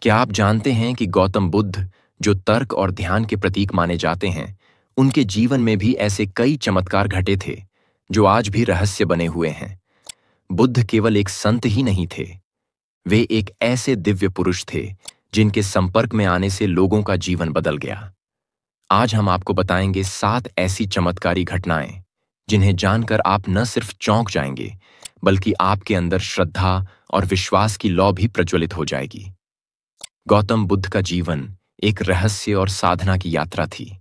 क्या आप जानते हैं कि गौतम बुद्ध, जो तर्क और ध्यान के प्रतीक माने जाते हैं, उनके जीवन में भी ऐसे कई चमत्कार घटे थे जो आज भी रहस्य बने हुए हैं। बुद्ध केवल एक संत ही नहीं थे, वे एक ऐसे दिव्य पुरुष थे जिनके संपर्क में आने से लोगों का जीवन बदल गया। आज हम आपको बताएंगे 7 ऐसी चमत्कारी घटनाएं जिन्हें जानकर आप न सिर्फ चौंक जाएंगे, बल्कि आपके अंदर श्रद्धा और विश्वास की लौ भी प्रज्वलित हो जाएगी। गौतम बुद्ध का जीवन एक रहस्य और साधना की यात्रा थी।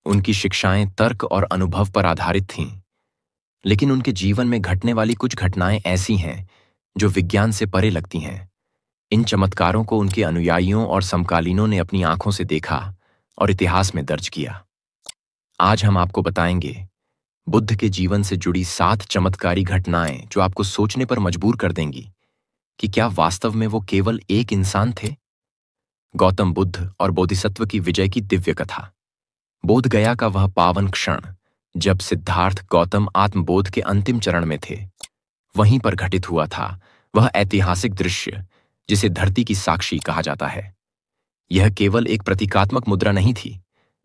उनकी शिक्षाएं तर्क और अनुभव पर आधारित थीं, लेकिन उनके जीवन में घटने वाली कुछ घटनाएं ऐसी हैं जो विज्ञान से परे लगती हैं। इन चमत्कारों को उनके अनुयायियों और समकालीनों ने अपनी आंखों से देखा और इतिहास में दर्ज किया। आज हम आपको बताएंगे बुद्ध के जीवन से जुड़ी 7 चमत्कारी घटनाएं जो आपको सोचने पर मजबूर कर देंगी कि क्या वास्तव में वो केवल एक इंसान थे। गौतम बुद्ध और बोधिसत्व की विजय की दिव्य कथा। बोध गया का वह पावन क्षण जब सिद्धार्थ गौतम आत्मबोध के अंतिम चरण में थे, वहीं पर घटित हुआ था वह ऐतिहासिक दृश्य जिसे धरती की साक्षी कहा जाता है। यह केवल एक प्रतीकात्मक मुद्रा नहीं थी,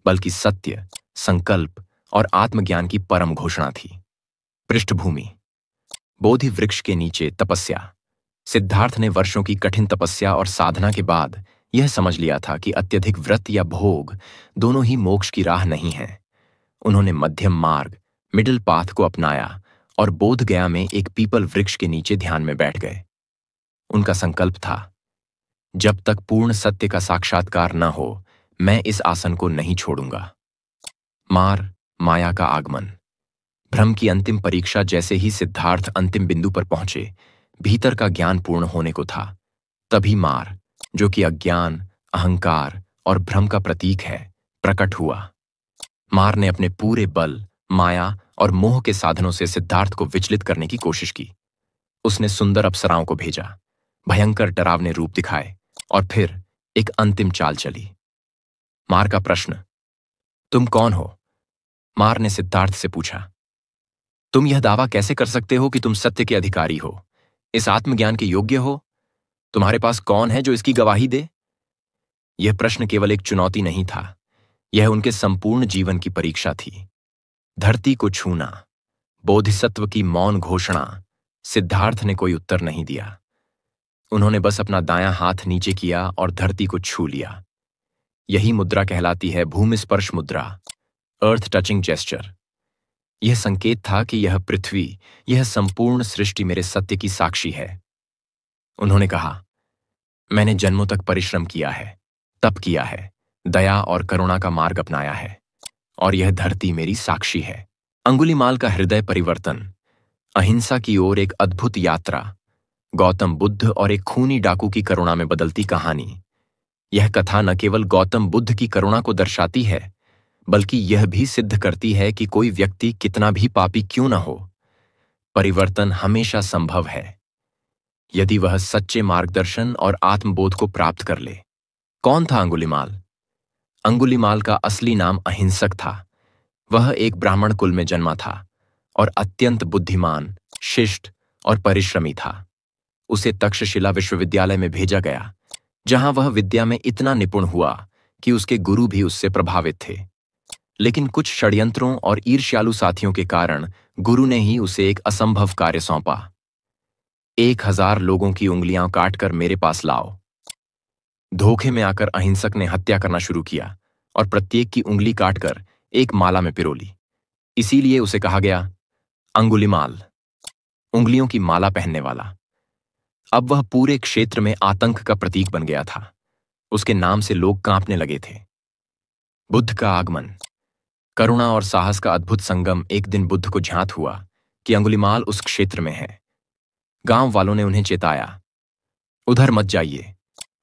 बल्कि सत्य, संकल्प और आत्मज्ञान की परम घोषणा थी। पृष्ठभूमि: बोधि वृक्ष के नीचे तपस्या। सिद्धार्थ ने वर्षों की कठिन तपस्या और साधना के बाद यह समझ लिया था कि अत्यधिक व्रत या भोग दोनों ही मोक्ष की राह नहीं हैं। उन्होंने मध्यम मार्ग, मिडिल पाथ को अपनाया और बोध गया में एक पीपल वृक्ष के नीचे ध्यान में बैठ गए। उनका संकल्प था, जब तक पूर्ण सत्य का साक्षात्कार न हो, मैं इस आसन को नहीं छोड़ूंगा। माया का आगमन। भ्रम की अंतिम परीक्षा जैसे ही सिद्धार्थ अंतिम बिंदु पर पहुंचे, भीतर का ज्ञान पूर्ण होने को था, तभी मार, जो कि अज्ञान, अहंकार और भ्रम का प्रतीक है, प्रकट हुआ। मार ने अपने पूरे बल, माया और मोह के साधनों से सिद्धार्थ को विचलित करने की कोशिश की। उसने सुंदर अप्सराओं को भेजा, भयंकर डरावने रूप दिखाए और फिर एक अंतिम चाल चली। मार का प्रश्न, तुम कौन हो? मार ने सिद्धार्थ से पूछा। तुम यह दावा कैसे कर सकते हो कि तुम सत्य के अधिकारी हो, इस आत्मज्ञान के योग्य हो? तुम्हारे पास कौन है जो इसकी गवाही दे? यह प्रश्न केवल एक चुनौती नहीं था, यह उनके संपूर्ण जीवन की परीक्षा थी। धरती को छूना, बोधिसत्व की मौन घोषणा। सिद्धार्थ ने कोई उत्तर नहीं दिया। उन्होंने बस अपना दायां हाथ नीचे किया और धरती को छू लिया। यही मुद्रा कहलाती है भूमि स्पर्श मुद्रा, अर्थ टचिंग जेस्चर। यह संकेत था कि यह पृथ्वी, यह संपूर्ण सृष्टि मेरे सत्य की साक्षी है। उन्होंने कहा, मैंने जन्मों तक परिश्रम किया है, तप किया है, दया और करुणा का मार्ग अपनाया है, और यह धरती मेरी साक्षी है। अंगुलीमाल का हृदय परिवर्तन। अहिंसा की ओर एक अद्भुत यात्रा। गौतम बुद्ध और एक खूनी डाकू की करुणा में बदलती कहानी। यह कथा न केवल गौतम बुद्ध की करुणा को दर्शाती है, बल्कि यह भी सिद्ध करती है कि कोई व्यक्ति कितना भी पापी क्यों न हो, परिवर्तन हमेशा संभव है, यदि वह सच्चे मार्गदर्शन और आत्मबोध को प्राप्त कर ले। कौन था अंगुलीमाल? अंगुलीमाल का असली नाम अहिंसक था। वह एक ब्राह्मण कुल में जन्मा था और अत्यंत बुद्धिमान, शिष्ट और परिश्रमी था। उसे तक्षशिला विश्वविद्यालय में भेजा गया, जहां वह विद्या में इतना निपुण हुआ कि उसके गुरु भी उससे प्रभावित थे। लेकिन कुछ षड्यंत्रों और ईर्ष्यालु साथियों के कारण गुरु ने ही उसे एक असंभव कार्य सौंपा। 1000 लोगों की उंगलियां काटकर मेरे पास लाओ। धोखे में आकर अहिंसक ने हत्या करना शुरू किया और प्रत्येक की उंगली काटकर एक माला में पिरोली। इसीलिए उसे कहा गया अंगुलीमाल, उंगलियों की माला पहनने वाला। अब वह पूरे क्षेत्र में आतंक का प्रतीक बन गया था। उसके नाम से लोग कांपने लगे थे। बुद्ध का आगमन। करुणा और साहस का अद्भुत संगम। एक दिन बुद्ध को ज्ञात हुआ कि अंगुलीमाल उस क्षेत्र में है। गांव वालों ने उन्हें चेताया, उधर मत जाइए,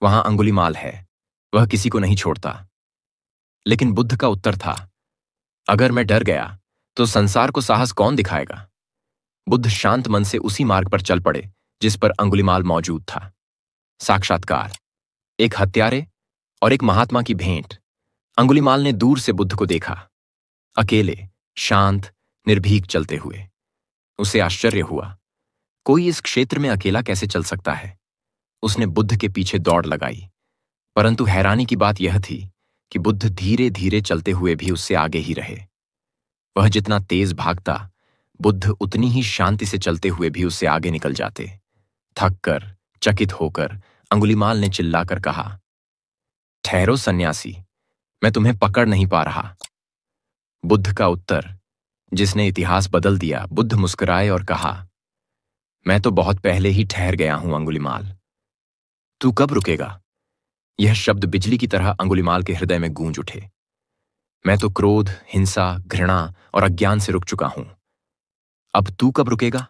वहां अंगुलीमाल है, वह किसी को नहीं छोड़ता। लेकिन बुद्ध का उत्तर था, अगर मैं डर गया तो संसार को साहस कौन दिखाएगा? बुद्ध शांत मन से उसी मार्ग पर चल पड़े जिस पर अंगुलीमाल मौजूद था। साक्षात्कार। एक हत्यारे और एक महात्मा की भेंट। अंगुलीमाल ने दूर से बुद्ध को देखा, अकेले, शांत, निर्भीक चलते हुए। उसे आश्चर्य हुआ, कोई इस क्षेत्र में अकेला कैसे चल सकता है? उसने बुद्ध के पीछे दौड़ लगाई परंतु हैरानी की बात यह थी कि बुद्ध धीरे धीरे चलते हुए भी उससे आगे ही रहे। वह जितना तेज भागता, बुद्ध उतनी ही शांति से चलते हुए भी उससे आगे निकल जाते। थक कर, चकित होकर अंगुलीमाल ने चिल्लाकर कहा, ठहरो सन्यासी, मैं तुम्हें पकड़ नहीं पा रहा। बुद्ध का उत्तर, जिसने इतिहास बदल दिया। बुद्ध मुस्कुराए और कहा, मैं तो बहुत पहले ही ठहर गया हूं अंगुलीमाल, तू कब रुकेगा? यह शब्द बिजली की तरह अंगुलीमाल के हृदय में गूंज उठे। मैं तो क्रोध, हिंसा, घृणा और अज्ञान से रुक चुका हूं। अब तू कब रुकेगा?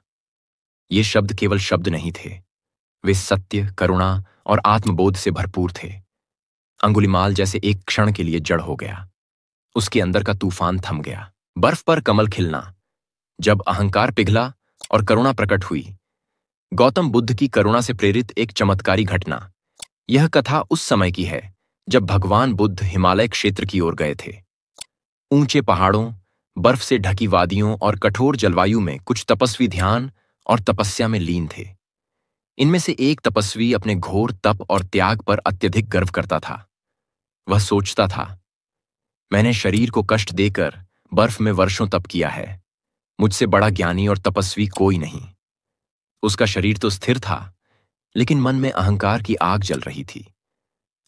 ये शब्द केवल शब्द नहीं थे, वे सत्य, करुणा और आत्मबोध से भरपूर थे। अंगुलीमाल जैसे एक क्षण के लिए जड़ हो गया। उसके अंदर का तूफान थम गया। बर्फ पर कमल खिलना। जब अहंकार पिघला और करुणा प्रकट हुई। गौतम बुद्ध की करुणा से प्रेरित एक चमत्कारी घटना। यह कथा उस समय की है जब भगवान बुद्ध हिमालय क्षेत्र की ओर गए थे। ऊंचे पहाड़ों, बर्फ से ढकी वादियों और कठोर जलवायु में कुछ तपस्वी ध्यान और तपस्या में लीन थे। इनमें से एक तपस्वी अपने घोर तप और त्याग पर अत्यधिक गर्व करता था। वह सोचता था, मैंने शरीर को कष्ट देकर बर्फ में वर्षों तप किया है। मुझसे बड़ा ज्ञानी और तपस्वी कोई नहीं। उसका शरीर तो स्थिर था, लेकिन मन में अहंकार की आग जल रही थी।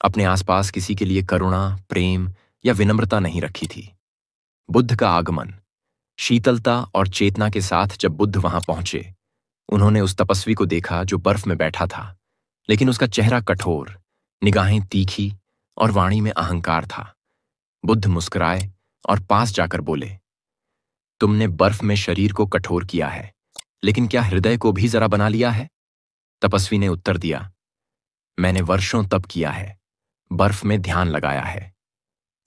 अपने आसपास किसी के लिए करुणा, प्रेम या विनम्रता नहीं रखी थी। बुद्ध का आगमन, शीतलता और चेतना के साथ जब बुद्ध वहां पहुंचे, उन्होंने उस तपस्वी को देखा जो बर्फ में बैठा था, लेकिन उसका चेहरा कठोर, निगाहें तीखी और वाणी में अहंकार था। बुद्ध मुस्कुराए और पास जाकर बोले, तुमने बर्फ में शरीर को कठोर किया है, लेकिन क्या हृदय को भी जरा बना लिया है? तपस्वी ने उत्तर दिया, मैंने वर्षों तप किया है, बर्फ में ध्यान लगाया है।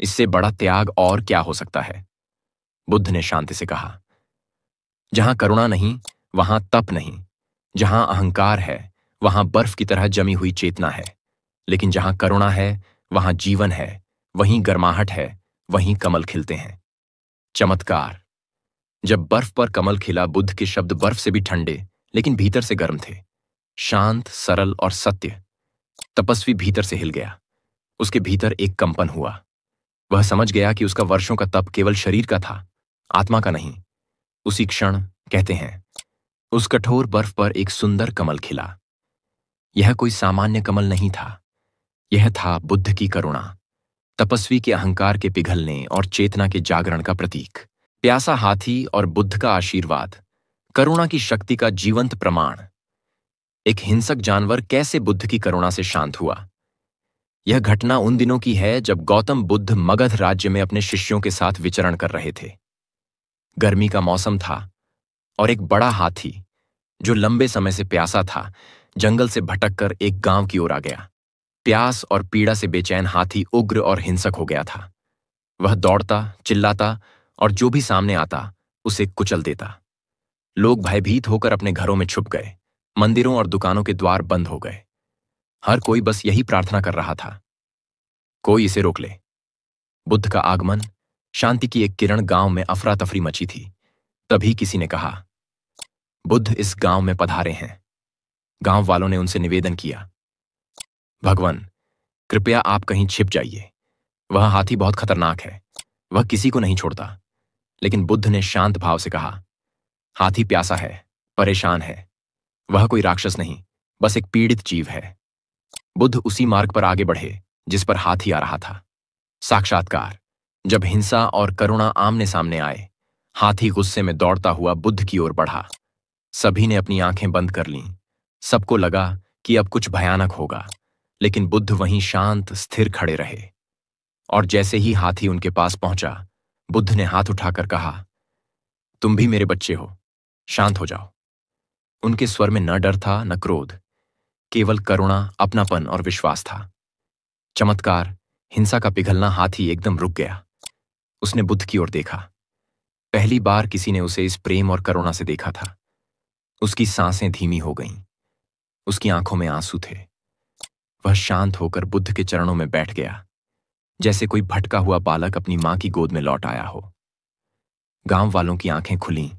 इससे बड़ा त्याग और क्या हो सकता है? बुद्ध ने शांति से कहा, जहां करुणा नहीं वहां तप नहीं, जहां अहंकार है वहां बर्फ की तरह जमी हुई चेतना है, लेकिन जहां करुणा है वहां जीवन है, वहीं गर्माहट है, वहीं कमल खिलते हैं। चमत्कार। जब बर्फ पर कमल खिला, बुद्ध के शब्द बर्फ से भी ठंडे लेकिन भीतर से गर्म थे। शांत, सरल और सत्य। तपस्वी भीतर से हिल गया। उसके भीतर एक कंपन हुआ। वह समझ गया कि उसका वर्षों का तप केवल शरीर का था, आत्मा का नहीं। उसी क्षण, कहते हैं, उस कठोर बर्फ पर एक सुंदर कमल खिला। यह कोई सामान्य कमल नहीं था, यह था बुद्ध की करुणा, तपस्वी के अहंकार के पिघलने और चेतना के जागरण का प्रतीक। प्यासा हाथी और बुद्ध का आशीर्वाद, करुणा की शक्ति का जीवंत प्रमाण। एक हिंसक जानवर कैसे बुद्ध की करुणा से शांत हुआ? यह घटना उन दिनों की है जब गौतम बुद्ध मगध राज्य में अपने शिष्यों के साथ विचरण कर रहे थे। गर्मी का मौसम था और एक बड़ा हाथी, जो लंबे समय से प्यासा था, जंगल से भटककर एक गांव की ओर आ गया। प्यास और पीड़ा से बेचैन हाथी उग्र और हिंसक हो गया था। वह दौड़ता, चिल्लाता और जो भी सामने आता उसे कुचल देता। लोग भयभीत होकर अपने घरों में छुप गए। मंदिरों और दुकानों के द्वार बंद हो गए। हर कोई बस यही प्रार्थना कर रहा था, कोई इसे रोक ले। बुद्ध का आगमन, शांति की एक किरण। गांव में अफरा तफरी मची थी। तभी किसी ने कहा, बुद्ध इस गांव में पधारे हैं। गांव वालों ने उनसे निवेदन किया, भगवान, कृपया आप कहीं छिप जाइए। वह हाथी बहुत खतरनाक है, वह किसी को नहीं छोड़ता। लेकिन बुद्ध ने शांत भाव से कहा, हाथी प्यासा है, परेशान है। वह कोई राक्षस नहीं, बस एक पीड़ित जीव है। बुद्ध उसी मार्ग पर आगे बढ़े जिस पर हाथी आ रहा था। साक्षात्कार। जब हिंसा और करुणा आमने सामने आए, हाथी गुस्से में दौड़ता हुआ बुद्ध की ओर बढ़ा। सभी ने अपनी आंखें बंद कर लीं। सबको लगा कि अब कुछ भयानक होगा, लेकिन बुद्ध वहीं शांत, स्थिर खड़े रहे। और जैसे ही हाथी उनके पास पहुंचा, बुद्ध ने हाथ उठाकर कहा, तुम भी मेरे बच्चे हो, शांत हो जाओ। उनके स्वर में न डर था न क्रोध, केवल करुणा, अपनापन और विश्वास था। चमत्कार, हिंसा का पिघलना। हाथी एकदम रुक गया। उसने बुद्ध की ओर देखा। पहली बार किसी ने उसे इस प्रेम और करुणा से देखा था। उसकी सांसें धीमी हो गईं। उसकी आंखों में आंसू थे। वह शांत होकर बुद्ध के चरणों में बैठ गया, जैसे कोई भटका हुआ बालक अपनी मां की गोद में लौट आया हो। गांव वालों की आंखें खुलीं,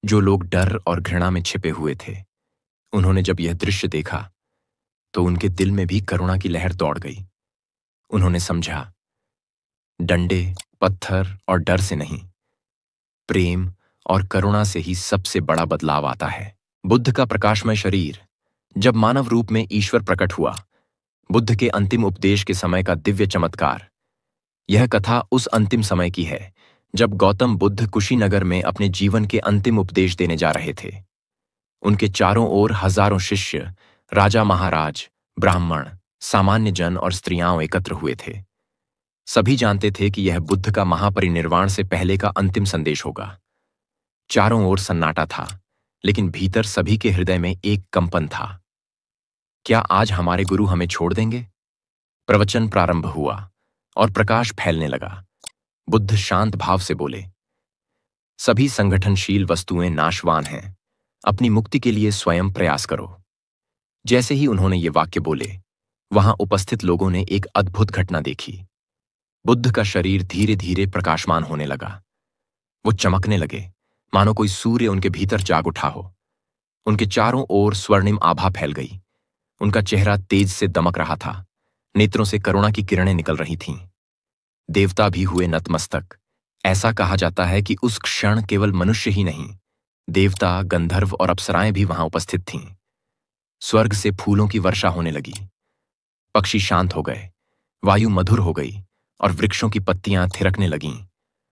जो लोग डर और घृणा में छिपे हुए थे। उन्होंने जब यह दृश्य देखा तो उनके दिल में भी करुणा की लहर दौड़ गई। उन्होंने समझा, डंडे, पत्थर और डर से नहीं, प्रेम और करुणा से ही सबसे बड़ा बदलाव आता है। बुद्ध का प्रकाशमय शरीर। जब मानव रूप में ईश्वर प्रकट हुआ, बुद्ध के अंतिम उपदेश के समय का दिव्य चमत्कार। यह कथा उस अंतिम समय की है जब गौतम बुद्ध कुशीनगर में अपने जीवन के अंतिम उपदेश देने जा रहे थे। उनके चारों ओर हजारों शिष्य, राजा महाराज, ब्राह्मण, सामान्य जन और स्त्रियां एकत्र हुए थे। सभी जानते थे कि यह बुद्ध का महापरिनिर्वाण से पहले का अंतिम संदेश होगा। चारों ओर सन्नाटा था, लेकिन भीतर सभी के हृदय में एक कंपन था। क्या आज हमारे गुरु हमें छोड़ देंगे? प्रवचन प्रारंभ हुआ और प्रकाश फैलने लगा। बुद्ध शांत भाव से बोले, सभी संगठनशील वस्तुएं नाशवान हैं, अपनी मुक्ति के लिए स्वयं प्रयास करो। जैसे ही उन्होंने ये वाक्य बोले, वहां उपस्थित लोगों ने एक अद्भुत घटना देखी। बुद्ध का शरीर धीरे धीरे प्रकाशमान होने लगा। वो चमकने लगे, मानो कोई सूर्य उनके भीतर जाग उठा हो। उनके चारों ओर स्वर्णिम आभा फैल गई। उनका चेहरा तेज से दमक रहा था, नेत्रों से करुणा की किरणें निकल रही थीं। देवता भी हुए नतमस्तक। ऐसा कहा जाता है कि उस क्षण केवल मनुष्य ही नहीं, देवता, गंधर्व और अप्सराएं भी वहां उपस्थित थीं। स्वर्ग से फूलों की वर्षा होने लगी। पक्षी शांत हो गए, वायु मधुर हो गई और वृक्षों की पत्तियां थिरकने लगीं,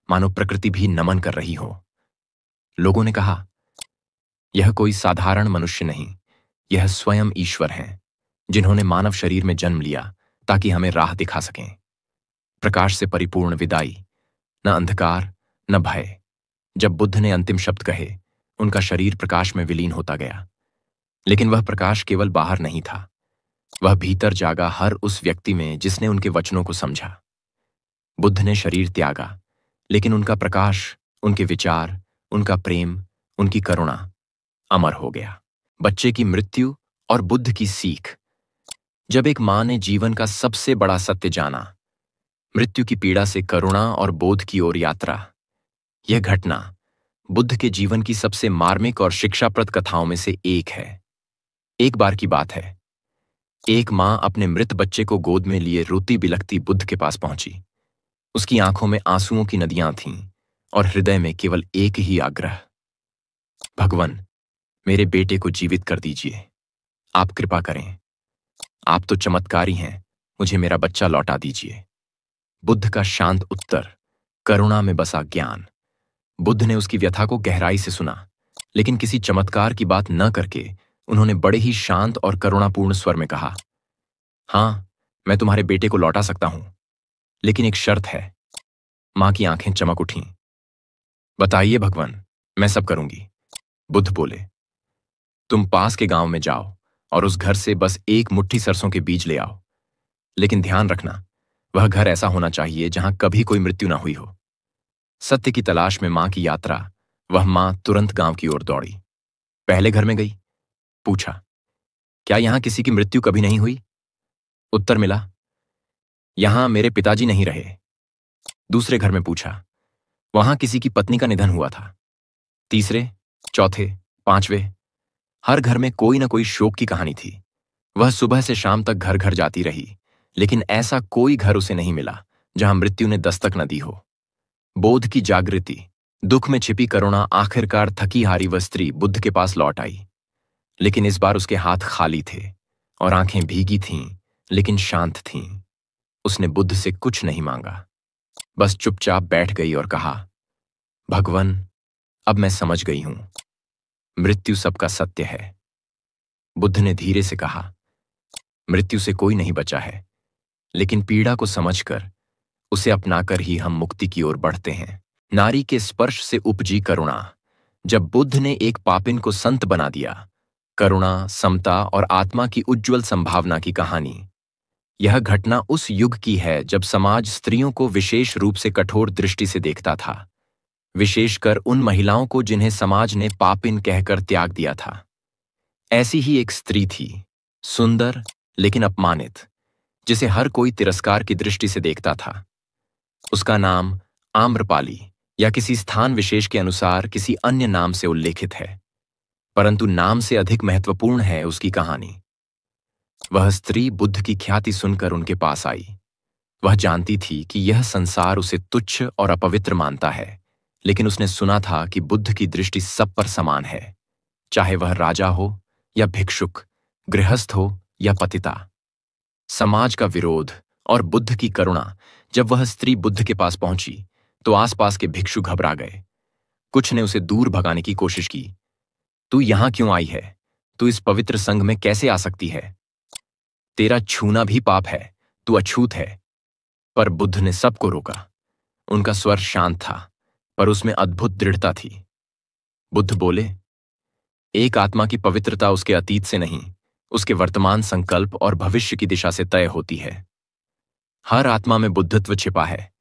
मानो प्रकृति भी नमन कर रही हो। लोगों ने कहा, यह कोई साधारण मनुष्य नहीं, यह स्वयं ईश्वर हैं, जिन्होंने मानव शरीर में जन्म लिया ताकि हमें राह दिखा सकें। प्रकाश से परिपूर्ण विदाई, न अंधकार न भय। जब बुद्ध ने अंतिम शब्द कहे, उनका शरीर प्रकाश में विलीन होता गया। लेकिन वह प्रकाश केवल बाहर नहीं था, वह भीतर जागा हर उस व्यक्ति में जिसने उनके वचनों को समझा। बुद्ध ने शरीर त्यागा, लेकिन उनका प्रकाश, उनके विचार, उनका प्रेम, उनकी करुणा अमर हो गया। बच्चे की मृत्यु और बुद्ध की सीख। जब एक मां ने जीवन का सबसे बड़ा सत्य जाना, मृत्यु की पीड़ा से करुणा और बोध की ओर यात्रा, यह घटना बुद्ध के जीवन की सबसे मार्मिक और शिक्षाप्रद कथाओं में से एक है। एक बार की बात है, एक मां अपने मृत बच्चे को गोद में लिए रोती बिलखती बुद्ध के पास पहुंची। उसकी आंखों में आंसुओं की नदियां थीं और हृदय में केवल एक ही आग्रह, भगवान, मेरे बेटे को जीवित कर दीजिए, आप कृपा करें, आप तो चमत्कारी हैं, मुझे मेरा बच्चा लौटा दीजिए। बुद्ध का शांत उत्तर, करुणा में बसा ज्ञान। बुद्ध ने उसकी व्यथा को गहराई से सुना, लेकिन किसी चमत्कार की बात न करके उन्होंने बड़े ही शांत और करुणापूर्ण स्वर में कहा, हां, मैं तुम्हारे बेटे को लौटा सकता हूं, लेकिन एक शर्त है। मां की आंखें चमक उठीं। बताइए भगवान, मैं सब करूंगी। बुद्ध बोले, तुम पास के गांव में जाओ और उस घर से बस एक मुट्ठी सरसों के बीज ले आओ, लेकिन ध्यान रखना, वह घर ऐसा होना चाहिए जहां कभी कोई मृत्यु ना हुई हो। सत्य की तलाश में मां की यात्रा। वह मां तुरंत गांव की ओर दौड़ी। पहले घर में गई, पूछा, क्या यहां किसी की मृत्यु कभी नहीं हुई? उत्तर मिला, यहां मेरे पिताजी नहीं रहे। दूसरे घर में पूछा, वहां किसी की पत्नी का निधन हुआ था। तीसरे, चौथे, पांचवें, हर घर में कोई ना कोई शोक की कहानी थी। वह सुबह से शाम तक घर घर जाती रही, लेकिन ऐसा कोई घर उसे नहीं मिला जहां मृत्यु ने दस्तक न दी हो। बोध की जागृति, दुख में छिपी करुणा आखिरकार थकी हारी वह स्त्री बुद्ध के पास लौट आई। लेकिन इस बार उसके हाथ खाली थे और आंखें भीगी थीं, लेकिन शांत थीं। उसने बुद्ध से कुछ नहीं मांगा, बस चुपचाप बैठ गई और कहा, भगवान, अब मैं समझ गई हूं, मृत्यु सबका सत्य है। बुद्ध ने धीरे से कहा, मृत्यु से कोई नहीं बचा है, लेकिन पीड़ा को समझकर, उसे अपनाकर ही हम मुक्ति की ओर बढ़ते हैं। नारी के स्पर्श से उपजी करुणा। जब बुद्ध ने एक पापिन को संत बना दिया, करुणा, समता और आत्मा की उज्ज्वल संभावना की कहानी। यह घटना उस युग की है जब समाज स्त्रियों को विशेष रूप से कठोर दृष्टि से देखता था, विशेषकर उन महिलाओं को जिन्हें समाज ने पापिन कहकर त्याग दिया था। ऐसी ही एक स्त्री थी, सुंदर लेकिन अपमानित, जिसे हर कोई तिरस्कार की दृष्टि से देखता था। उसका नाम आम्रपाली या किसी स्थान विशेष के अनुसार किसी अन्य नाम से उल्लेखित है, परंतु नाम से अधिक महत्वपूर्ण है उसकी कहानी। वह स्त्री बुद्ध की ख्याति सुनकर उनके पास आई। वह जानती थी कि यह संसार उसे तुच्छ और अपवित्र मानता है, लेकिन उसने सुना था कि बुद्ध की दृष्टि सब पर समान है, चाहे वह राजा हो या भिक्षुक, गृहस्थ हो या पतिता। समाज का विरोध और बुद्ध की करुणा। जब वह स्त्री बुद्ध के पास पहुंची तो आसपास के भिक्षु घबरा गए। कुछ ने उसे दूर भगाने की कोशिश की। तू यहां क्यों आई है? तू इस पवित्र संघ में कैसे आ सकती है? तेरा छूना भी पाप है, तू अछूत है। पर बुद्ध ने सबको रोका। उनका स्वर शांत था, पर उसमें अद्भुत दृढ़ता थी। बुद्ध बोले, एक आत्मा की पवित्रता उसके अतीत से नहीं, उसके वर्तमान संकल्प और भविष्य की दिशा से तय होती है। हर आत्मा में बुद्धत्व छिपा है,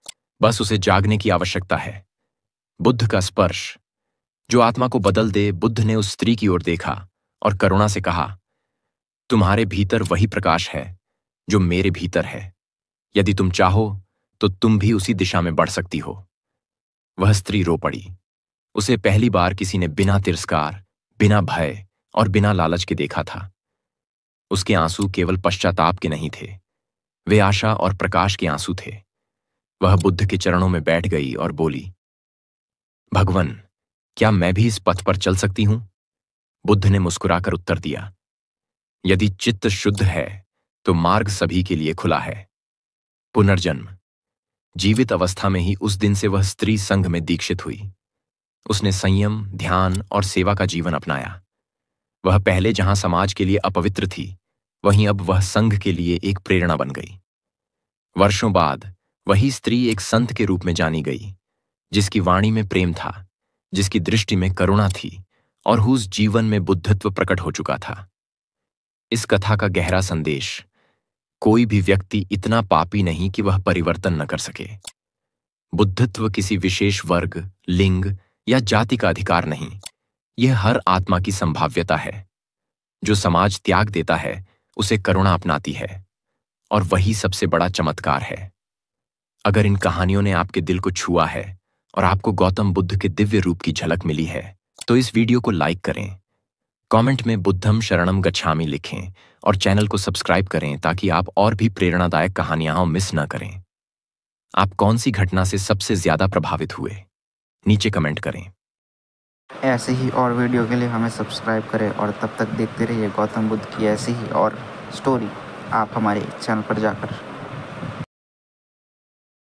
बस उसे जागने की आवश्यकता है। बुद्ध का स्पर्श जो आत्मा को बदल दे। बुद्ध ने उस स्त्री की ओर देखा और करुणा से कहा, तुम्हारे भीतर वही प्रकाश है जो मेरे भीतर है। यदि तुम चाहो तो तुम भी उसी दिशा में बढ़ सकती हो। वह स्त्री रो पड़ी। उसे पहली बार किसी ने बिना तिरस्कार, बिना भय और बिना लालच के देखा था। उसके आंसू केवल पश्चाताप के नहीं थे, वे आशा और प्रकाश के आंसू थे। वह बुद्ध के चरणों में बैठ गई और बोली, भगवन, क्या मैं भी इस पथ पर चल सकती हूं? बुद्ध ने मुस्कुराकर उत्तर दिया, यदि चित्त शुद्ध है तो मार्ग सभी के लिए खुला है। पुनर्जन्म। जीवित अवस्था में ही उस दिन से वह स्त्री संघ में दीक्षित हुई। उसने संयम, ध्यान और सेवा का जीवन अपनाया। वह पहले जहां समाज के लिए अपवित्र थी, वहीं अब वह संघ के लिए एक प्रेरणा बन गई। वर्षों बाद वही स्त्री एक संत के रूप में जानी गई, जिसकी वाणी में प्रेम था, जिसकी दृष्टि में करुणा थी और whose जीवन में बुद्धत्व प्रकट हो चुका था। इस कथा का गहरा संदेश, कोई भी व्यक्ति इतना पापी नहीं कि वह परिवर्तन न कर सके। बुद्धत्व किसी विशेष वर्ग, लिंग या जाति का अधिकार नहीं, यह हर आत्मा की संभाव्यता है। जो समाज त्याग देता है उसे करुणा अपनाती है, और वही सबसे बड़ा चमत्कार है। अगर इन कहानियों ने आपके दिल को छुआ है और आपको गौतम बुद्ध के दिव्य रूप की झलक मिली है, तो इस वीडियो को लाइक करें, कमेंट में बुद्धम शरणम गच्छामि लिखें और चैनल को सब्सक्राइब करें ताकि आप और भी प्रेरणादायक कहानियां मिस न करें। आप कौन सी घटना से सबसे ज्यादा प्रभावित हुए? नीचे कमेंट करें। ऐसे ही और वीडियो के लिए हमें सब्सक्राइब करें और तब तक देखते रहिए गौतम बुद्ध की ऐसी ही और स्टोरी आप हमारे चैनल पर जाकर।